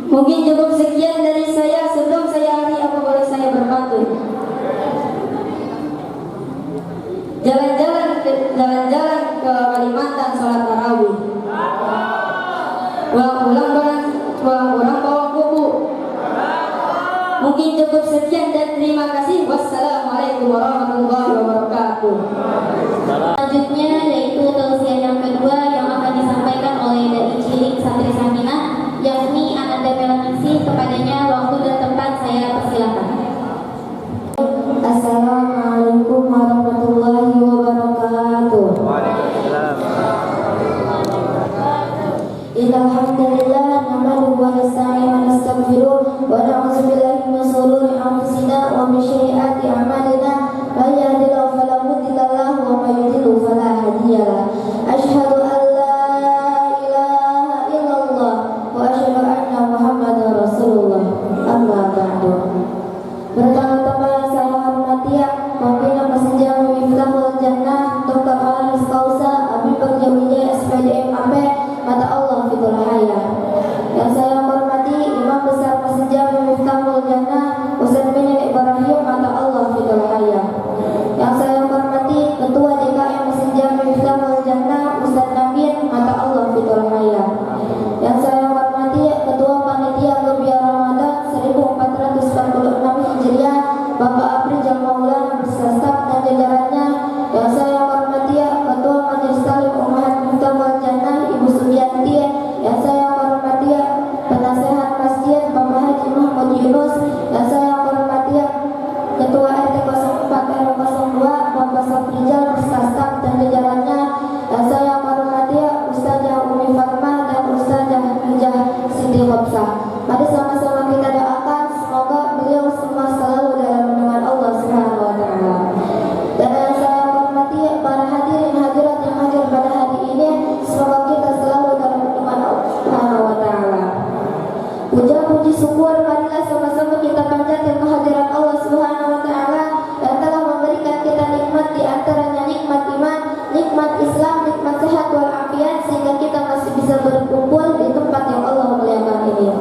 Mungkin cukup sekian dari saya. Sebelum saya akhiri, apa boleh saya berpantun? Jalan-jalan ke Kalimantan sholat tarawih. Pulang bawa buku. Mungkin cukup sekian dan terima kasih. Wassalamualaikum warahmatullahi wabarakatuh. Selanjutnya yaitu tausiah yang kedua yang akan disampaikan oleh Dai Cilik Santri Saminah, yakni Ananda Melaningsih. Kepadanya waktu dan tempat saya persilakan. Pertama-tama yang saya hormati Pimpinan Masjid Miftahul Jannah Dr. Haris Kausa Abi Perjawijaya SPDM AP Mata Allah Fitul Haya. Yang saya hormati Imam Besar Masjid Miftahul Jannah Ustaz bin Ibrahim Mata Allah Fitul Haya. Yang saya hormati Ketua DKM Masjid Miftahul Jannah Ustaz Nabil Mata Allah Fitul Haya. Yang saya hormati Ketua Panitia Gebiar Ramadan 1446 Hijriah Bapak Aprijal Maulana beserta staf dan jajarannya. Yang saya hormati Ketua Majelis Talim Ummahat Miftahul Jannah Ibu Sugianti. Yang saya hormati Penasehat Masjid Bapak Haji Muhammad Yunus. Yang saya hormati Ketua RT 04 RW 02 Bapak Saprijal beserta staf dan jajarannya. Yang saya hormati Ustazah Umi Fatmah dan Ustazah Hijah Siti Khobsah. Mari sama-sama kita doakan semoga beliau semua selalu dalam lindungan Allah Subhanahu wa taala. Dan yang saya hormati para hadirin hadirat yang hadir pada hari ini, semoga kita selalu dalam lindungan Allah Subhanahu wa taala. Puja puji syukur marilah sama-sama kita panjatkan kehadiran Allah Subhanahu wa taala yang telah memberikan kita nikmat di antaranya nikmat iman, nikmat Islam, nikmat sehat wal afiat sehingga kita masih bisa berkumpul di tempat yang Allah muliakan ini.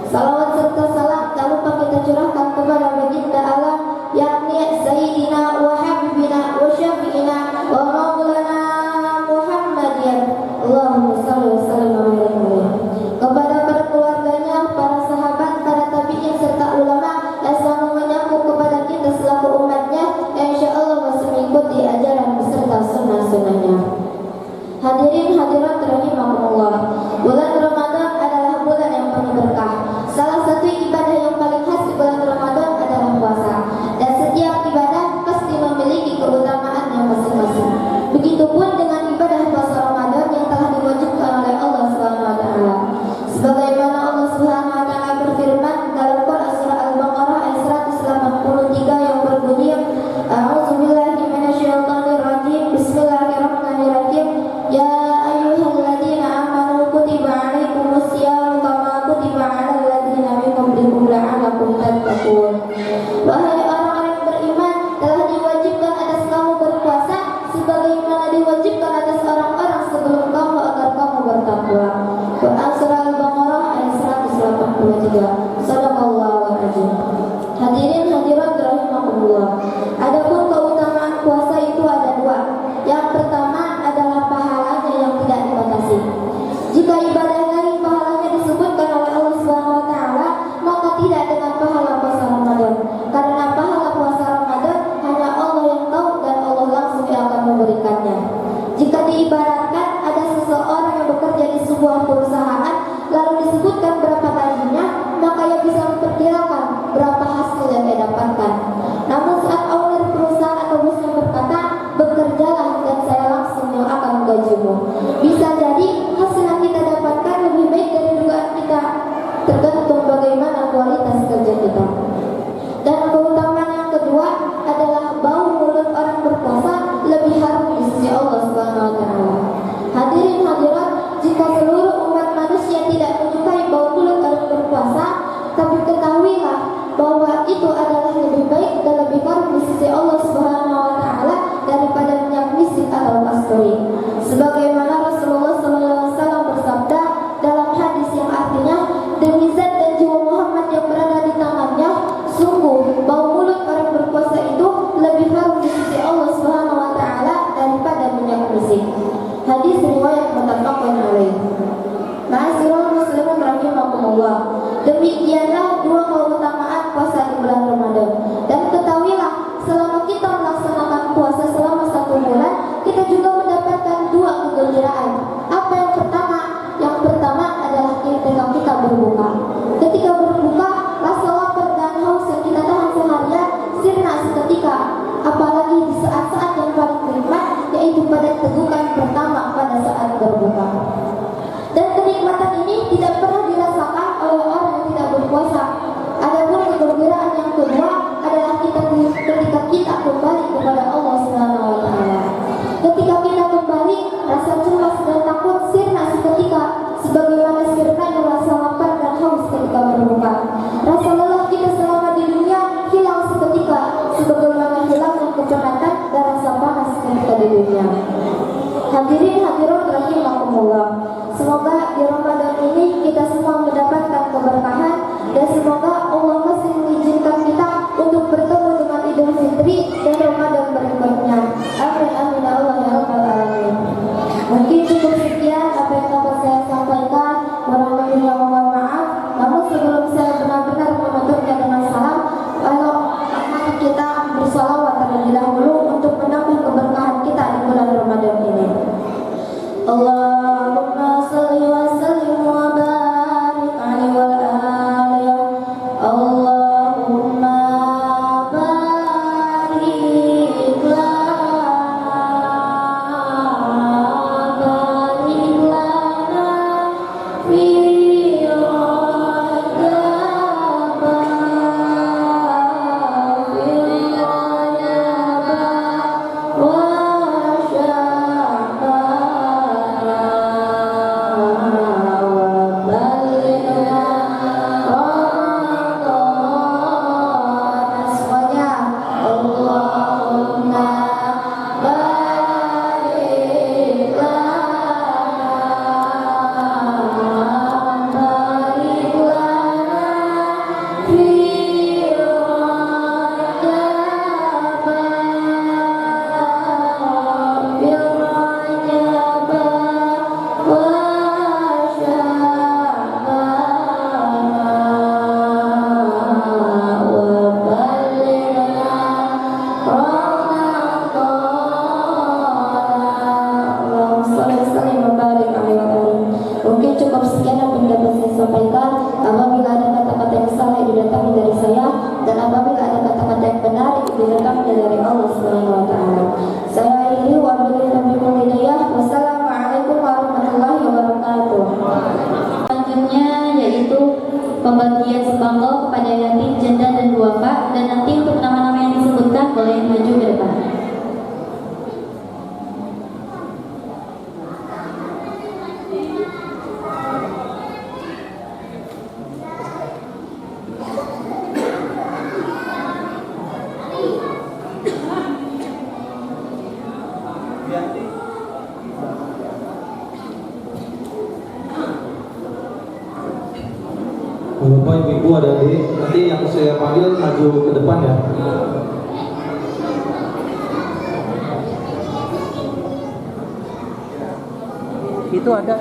Salawat serta salam tak lupa kita curahkan kepada baginda alam yakni Sayyidina wa Habibina wa Syafi'ina wa Maulana Muhammadin. Allahumma salli wa sallim wa barik alaihi. Kepada para keluarganya, para sahabat, para tabi'in serta ulama yang selalu menyambut kepada kita selaku umatnya yang insyaallah masih mengikuti ajaran beserta sunnah-sunnahnya. Hadirin hadirat rahimakumullah. Bulan Ramadan adalah bulan yang penuh berkah. Salah satu ibadah yang paling khas di bulan Ramadan adalah puasa. Dan setiap ibadah pasti memiliki keutamaannya masing-masing. Begitupun dengan ibadah puasa Ramadan yang telah diwajibkan oleh Allah Subhanahu wa taala. Sebagaimana Allah Subhanahu wa taala berfirman dalam Quran surah Al-Baqarah ayat 183 yang berbunyi, A'udzubillahi minasyaitonir rajim. Bismillahirrahmanirrahim. Ya ayyuhalladzina amanu kutiba 'alaikumusiyam kama kutiba 'alal ladzina min qablikum la'allakum tattaqun. Wahai orang-orang yang beriman, telah diwajibkan atas kamu berpuasa sebagaimana diwajibkan atas orang-orang sebelum kamu agar kamu bertakwa. Quran surah Al-Baqarah ayat 183. Shadaqallahul azim. Hadirin hadirat rahimakumullah. Adapun keutamaan puasa itu ada dua. Yang pertama adalah pahalanya yang tidak dibatasi. Jika ibadah lain pahalanya disebutkan oleh Allah Subhanahu wa taala, maka tidak dengan pahala puasa Ramadan. Karena pahala puasa Ramadan hanya Allah yang tahu dan Allah langsung yang akan memberikannya. Jika diibaratkan ada seseorang yang bekerja di sebuah perusahaan lalu disebutkan berapa gajinya, maka ia bisa memperkirakan berapa hasil yang dia dapatkan. Namun saat owner perusahaan atau bosnya berkata, bekerjalah dan saya langsung yang akan menggajimu, bisa jadi hasil yang kita dapatkan lebih baik dari dugaan kita, tergantung bagaimana kualitas kerja kita. Dan keutamaan yang kedua adalah bau mulut orang berpuasa lebih harum di sisi Allah Subhanahu wa taala. Hadirin hadirat, jika seluruh umat manusia tidak menyukai bau mulut orang berpuasa, tapi ketahuilah bahwa itu adalah lebih baik dan lebih harum di sisi Allah Subhanahu wa taala daripada minyak misik atau kasturi. Sebagaimana Rasulullah SAW bersabda dalam hadis yang artinya, demi zat dan jiwa Muhammad yang berada di tangannya, sungguh bau mulut orang berpuasa itu lebih harum di sisi Allah Subhanahu wa taala daripada minyak misik. Hadis riwayat muttafaqun alaih. Ma'asyiral muslimin rahimakumullah. Demikianlah dua keutamaan puasa di bulan Ramadan. Dan ketahuilah, selama kita melaksanakan puasa selama 1 bulan, kita juga mendapatkan dua kegembiraan. Apa yang pertama? Yang pertama adalah ketika kita berbuka. Ketika berbuka, rasa lapar dan haus yang kita tahan seharian sirna seketika. Apalagi di saat-saat yang paling nikmat, yaitu pada tegukan pertama pada saat berbuka. Dan kenikmatan ini tidak pernah dirasakan oleh orang yang tidak berpuasa berikutnya. Hadirin hadirat rahimakumullah. Semoga di Ramadan ini kita semua mendapatkan keberkahan dan semoga Allah masih mengizinkan kita untuk bertemu dengan Idul Fitri dan Ramadan berikutnya. Amin amin ya Allah ya rabbal alamin. Mungkin cukup sekian apa yang dapat saya sampaikan. Kurang lebihnya mohon maaf. Namun sebelum saya benar-benar menutupnya dengan salam, mari kita bersalawat terlebih dahulu untuk menambah keberkahan kita di bulan Ramadan ini. Allahumma salli wa sallim wa barik alaihi wa alihi. Allahumma barik lana fi Mungkin cukup sekian apa yang dapat saya sampaikan. Apabila ada kata-kata yang salah yang didatangkan dari saya, dan apabila ada kata-kata yang benar yang didatangkan dari Allah Subhanahu wa taala. Saya akhiri wa billahi hidayah. Wassalamualaikum warahmatullahi wabarakatuh. Selanjutnya yaitu pembagian sembako kepada yatim, janda dan duafa, dan nanti untuk nama-nama yang disebutkan boleh maju ke depan. Bapak, Ibu, adik-adik, nanti yang saya panggil maju ke depan ya. Itu ada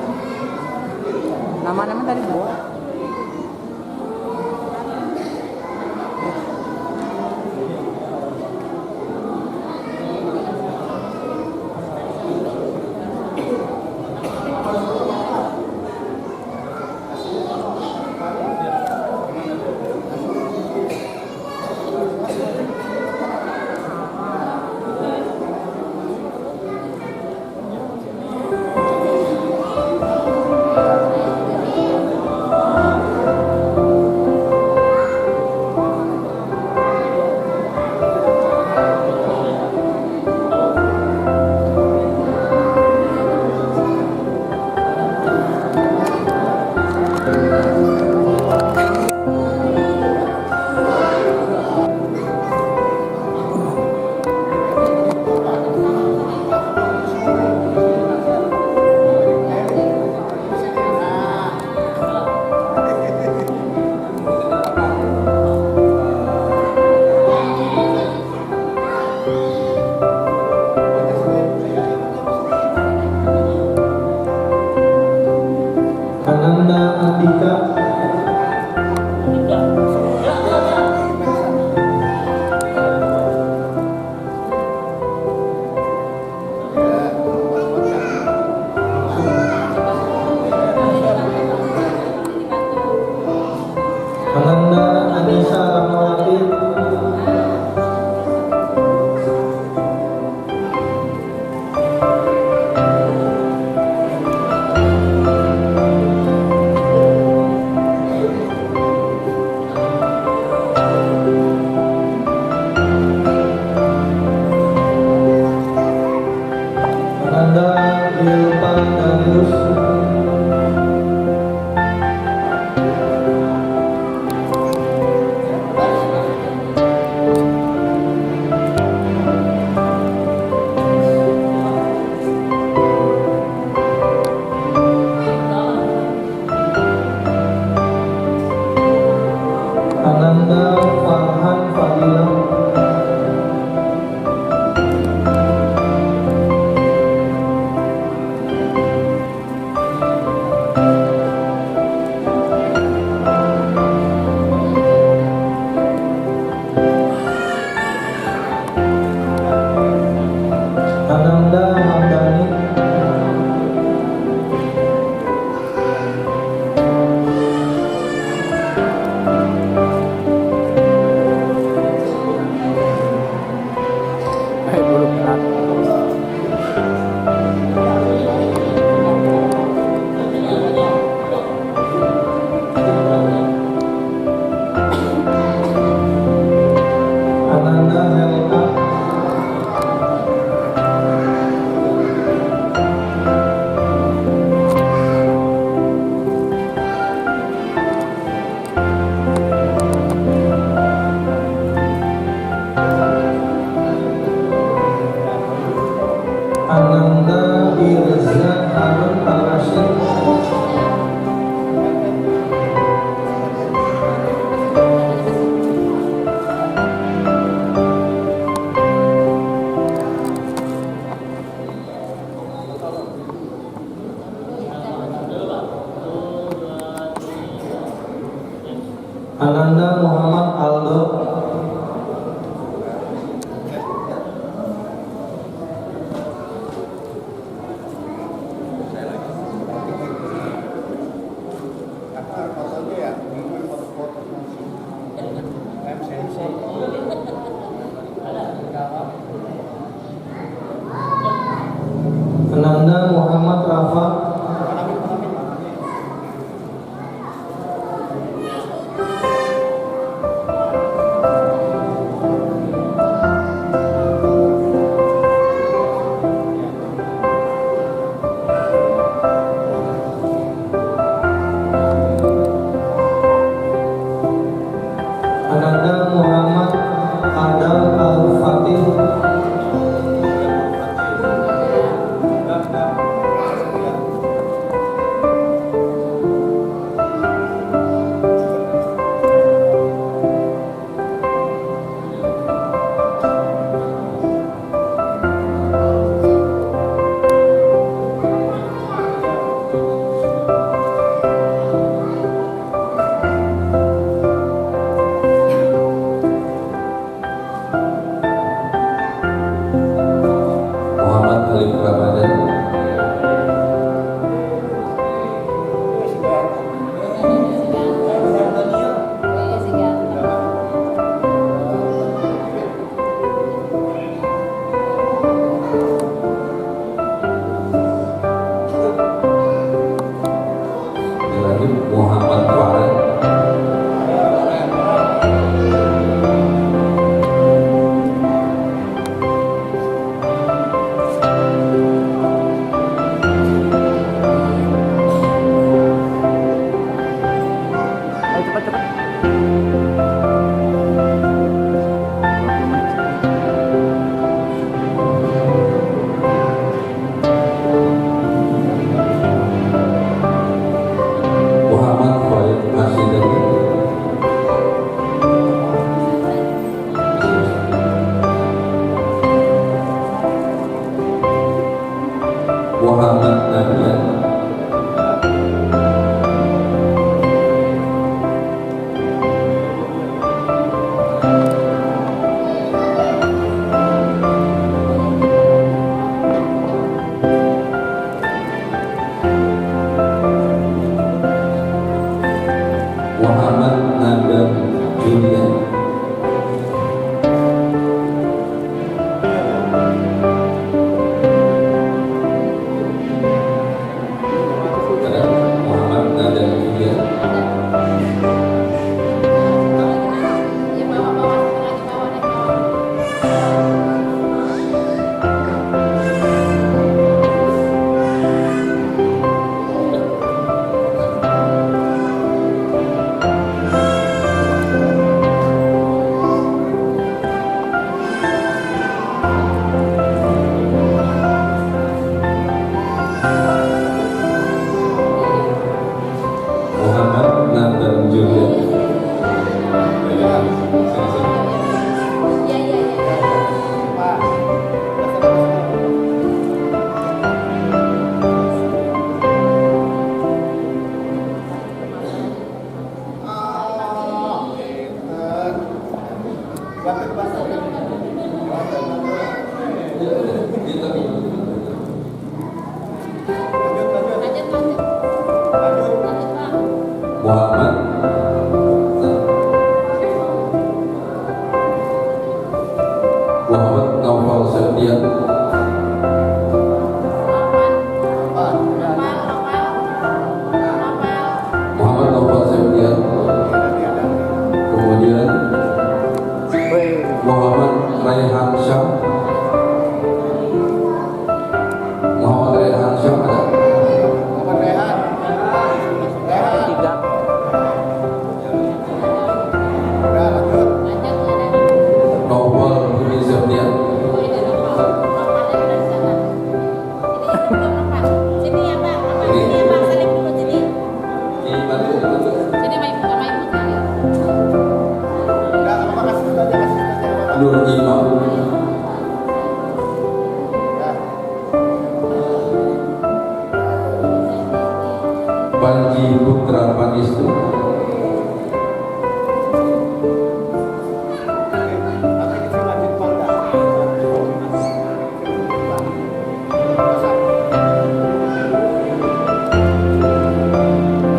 nama-nama tadi buat. Ananda Helma, Ananda Irza Harun Al-Rashid, Ananda Muhammad Aldo, Ananda Muhammad Rafa, Ananda Muhammad Adam Al-Fatih, Muhammad Alif Ramadan, Ibrahim Muhammad Farel, Ayo cepat-cepat. Muhammad Khalid Masidani, Muhammad Nabian, Muhammad Nadam Julian, Muhammad Nadam Julian, Muhammad Nadam Julian. Muhammad Muhammad Naufal Septian, Muhammad Naufal Septian, kemudian Muhammad Sugiarto, Panji Putra Pangestu,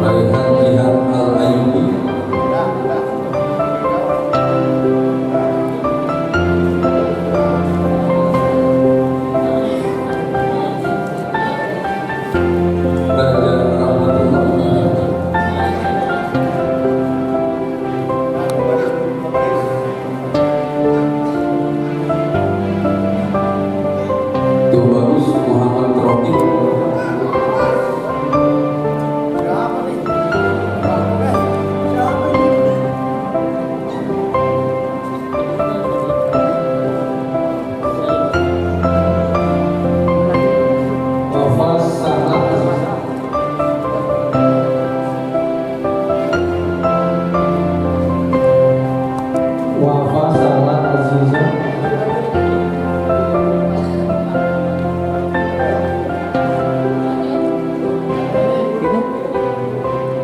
Raihan Jihan Al-Ayubi, Raja Rahmatullah, Tubagus Muhammad Roki, Wafas Sangat Wafas Sangat Aziza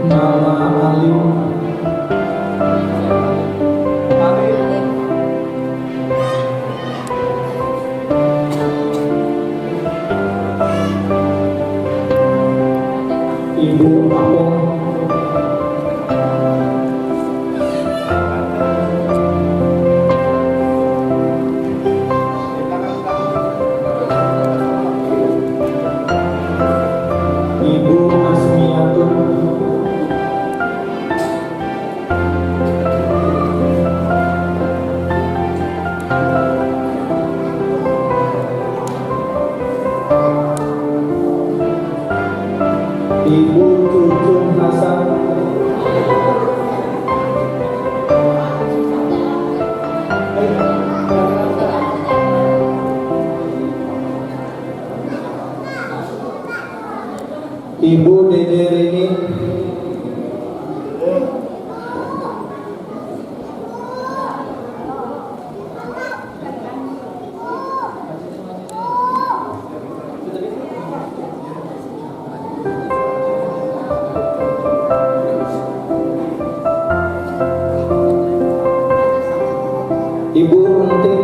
Mama Alim Ibu Apong Ibu Asmiatun Ibu Cucun Hasan Ibu Dede Rini Ibu Entin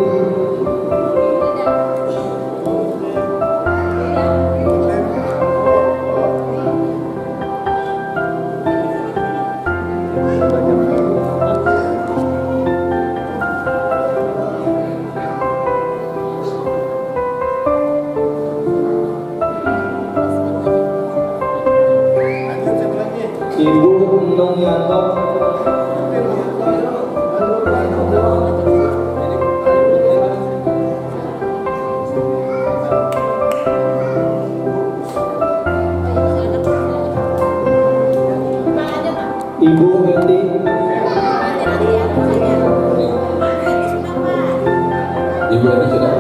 Ibu Nung Yanto Ibu Genti Ibu ini sudah,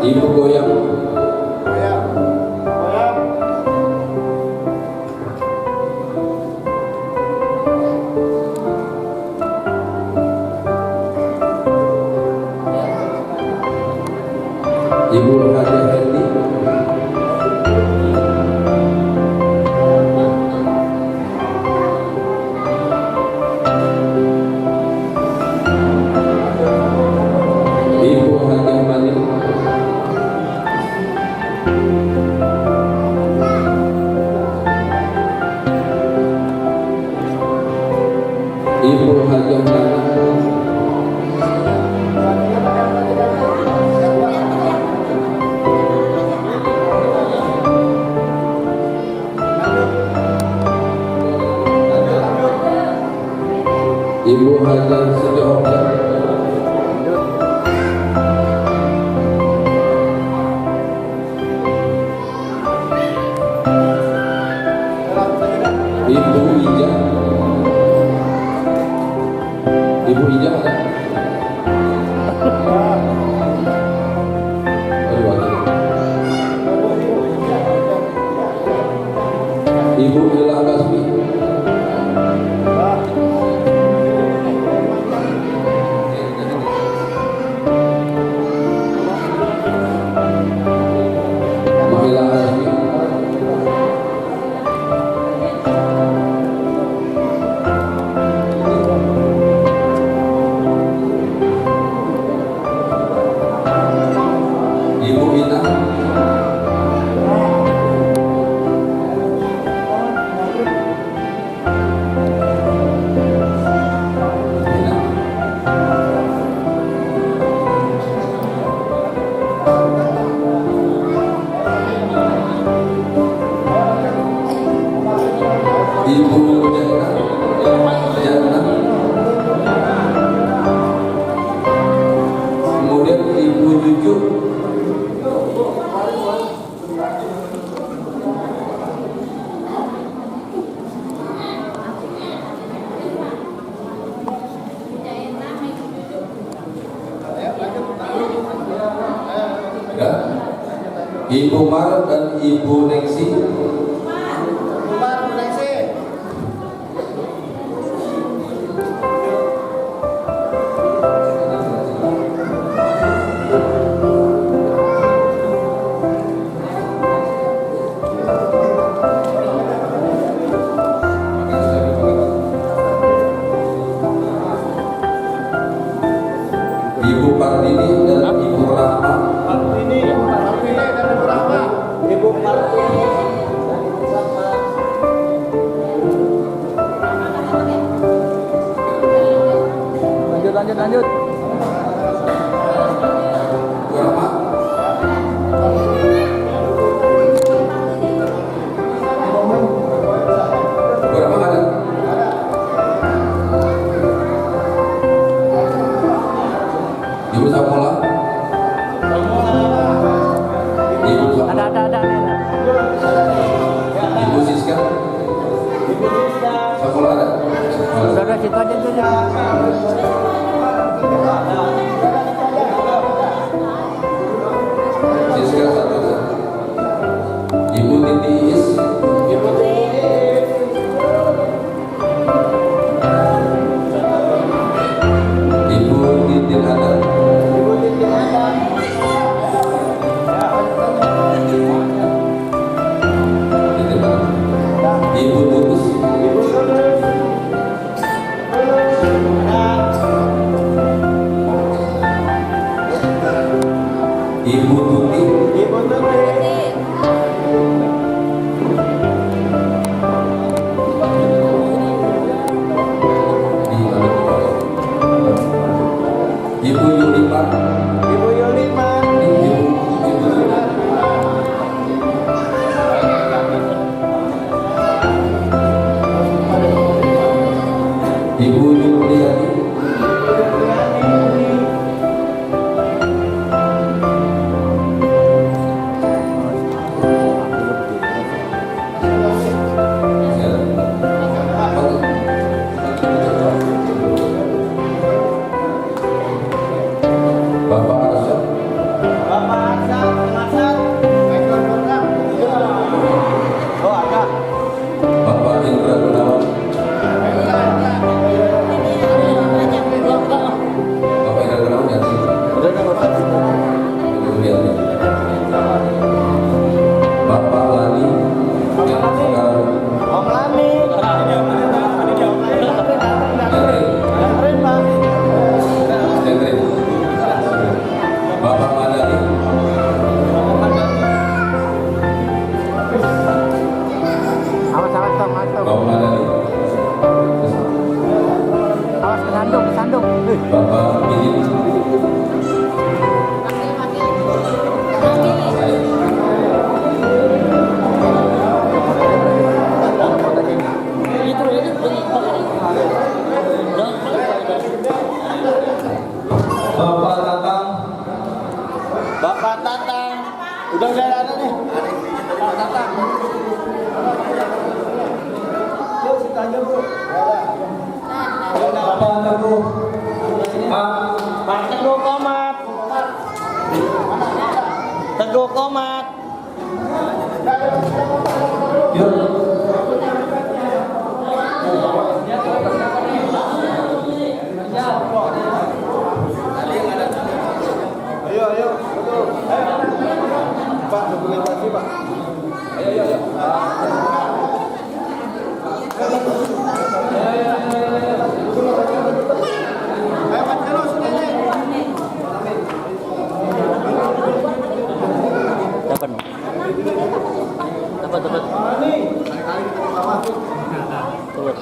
Ibu Goyang, Ibu Haja Hendi, Ibu Haja Malik, Ibu Haja Nana, Ibu Haja Sejohja, Ibu Ija, Ibu Ija ada? Aduh, ada. Ibu Ila Kasmi, Ibu Mar dan Ibu Nexi. Ibu Partini dan Ibu Rahma. Lanjut. Ibu Rahma. Ibu Rahma ada? Ibu Samola. Ibu Samola. Ada. Ibu Siska. Samola ada? Udah situ aja. Siska satu. Ibu Titi Is. Ibu Titin ada. Titin ada. Ibu Tutus. Ibu Tuti. Ibu Yulima. Ibu Yulima. Ibu Yuliani. Bapak Arsyad. Bapak Indra Gunawan. Bapak Indra Gunawan ya sih. Lihat. Bapak Lani yang sekarang. Om Lani. Hendrik. Bapak Madani. Awas Tom. Bapak Madani. Awas kesandung. Bapak Billy. Bapak saya. Bapak Tatang, Bapak Tatang. Udah ada nih. Bapak Tatang. Bapak Teguh, Pak Teguh Komat. Teguh Komat. yuk. Ayo. Pak, dokumentasi Pak. Ayo. Dapat. Turun.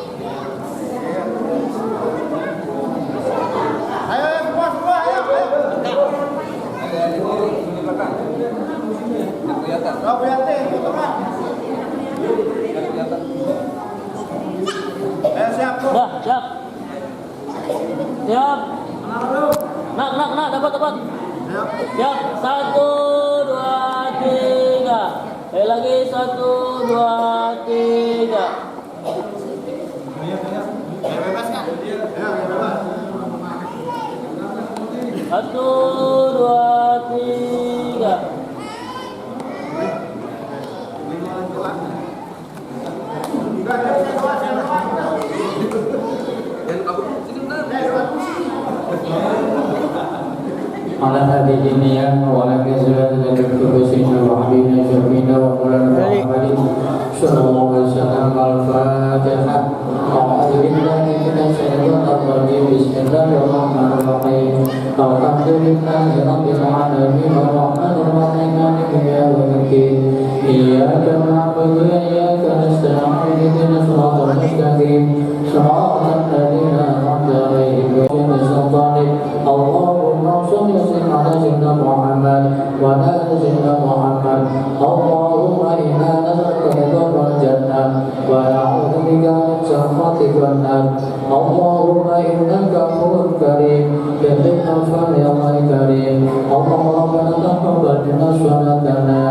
Siap. Nak, dapat. Siap, 1, 2, 3. Lagi 1, 2, 3. Satu, dua, tiga. على هذه الدنيا وعلى كسرة الكرسي وعلينا شرفنا وقلنا محمد صلى الله عليه وسلم الفاتحة أعوذ بالله من الشيطان الرجيم بسم الله الرحمن الرحيم الحمد لله رب العالمين الرحمن الرحيم مالك يوم الدين إياك نعبد وإياك نستعين اهدنا الصراط المستقيم صراط الذين أنعمت عليهم غير المغضوب عليهم اللهم صل وسلم على سيدنا محمد وعلى آل سيدنا محمد اللهم إنا نسألك رضا والجنة ونعوذ بك من سخطك والنار اللهم إنك عفو كريم تهدي الأطفال يا الله كريم اللهم ربنا تقبل منا صلاتنا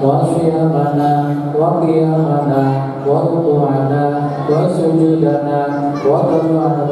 وصيامنا وقيامنا وركوعنا وسجودنا وتضرعنا